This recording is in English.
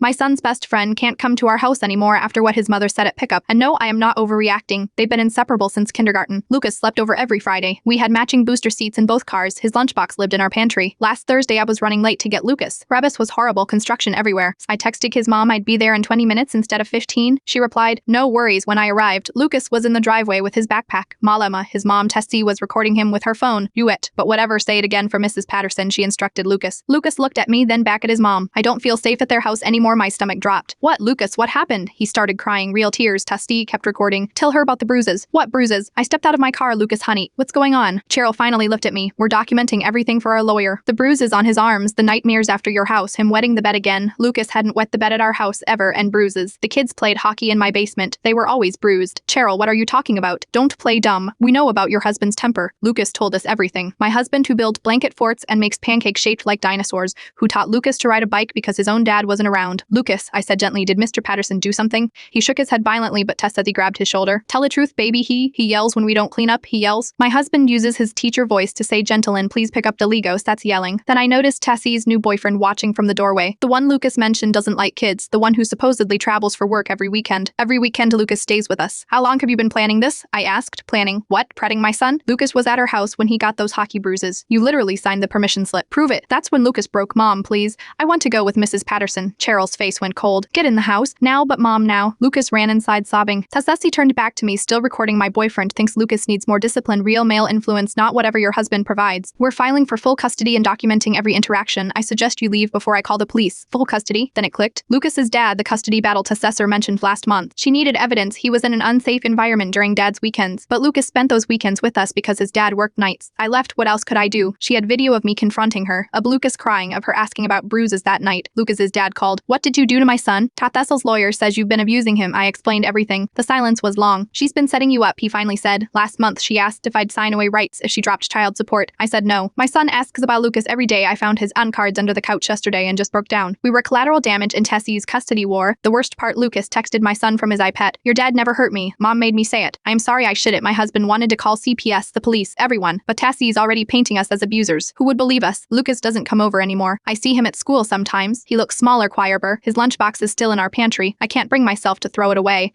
My son's best friend can't come to our house anymore after what his mother said at pickup. And no, I am not overreacting. They've been inseparable since kindergarten. Lucas slept over every Friday. We had matching booster seats in both cars. His lunchbox lived in our pantry. Last Thursday, I was running late to get Lucas. Rebus was horrible, construction everywhere. I texted his mom I'd be there in 20 minutes instead of 15. She replied, no worries. When I arrived, Lucas was in the driveway with his backpack. Malema, his mom Tessie, was recording him with her phone. Do it. But whatever, say it again for Mrs. Patterson, she instructed Lucas. Lucas looked at me, then back at his mom. I don't feel safe at their house anymore. My stomach dropped. What, Lucas, what happened? He started crying, real tears. Tessie kept recording. Tell her about the bruises. What bruises? I stepped out of my car, Lucas, honey. What's going on? Cheryl finally looked at me. We're documenting everything for our lawyer. The bruises on his arms, the nightmares after your house, him wetting the bed again. Lucas hadn't wet the bed at our house ever, and bruises. The kids played hockey in my basement. They were always bruised. Cheryl, what are you talking about? Don't play dumb. We know about your husband's temper. Lucas told us everything. My husband who builds blanket forts and makes pancakes shaped like dinosaurs, who taught Lucas to ride a bike because his own dad wasn't around. Lucas, I said gently, did Mr. Patterson do something? He shook his head violently, but Tess said he grabbed his shoulder. Tell the truth, baby, he yells when we don't clean up, he yells. My husband uses his teacher voice to say, gentlemen, please pick up the Legos, that's yelling. Then I noticed Tessie's new boyfriend watching from the doorway. The one Lucas mentioned doesn't like kids, the one who supposedly travels for work every weekend. Every weekend Lucas stays with us. How long have you been planning this? I asked. Planning what? Prepping my son? Lucas was at our house when he got those hockey bruises. You literally signed the permission slip. Prove it. That's when Lucas broke. Mom, please. I want to go with Mrs. Patterson. Cheryl's face went cold. Get in the house. Now, but mom, now. Lucas ran inside sobbing. Tessie turned back to me, still recording. My boyfriend thinks Lucas needs more discipline, real male influence, not whatever your husband provides. We're filing for full custody and documenting every interaction. I suggest you leave before I call the police. Full custody? Then it clicked. Lucas's dad, the custody battle Tessessor mentioned last month. She needed evidence he was in an unsafe environment during dad's weekends. But Lucas spent those weekends with us because his dad worked nights. I left. What else could I do? She had video of me confronting her, of Lucas crying, of her asking about bruises that night. Lucas's dad called. What did you do to my son? Tathessel's lawyer says you've been abusing him. I explained everything. The silence was long. She's been setting you up, he finally said. Last month she asked if I'd sign away rights if she dropped child support. I said no. My son asks about Lucas every day. I found his cards under the couch yesterday and just broke down. We were collateral damage in Tessie's custody war. The worst part, Lucas texted my son from his iPad. Your dad never hurt me. Mom made me say it. I am sorry I shit it. My husband wanted to call CPS, the police, everyone. But Tessie's already painting us as abusers. Who would believe us? Lucas doesn't come over anymore. I see him at school sometimes. He looks smaller, quieter. His lunchbox is still in our pantry. I can't bring myself to throw it away.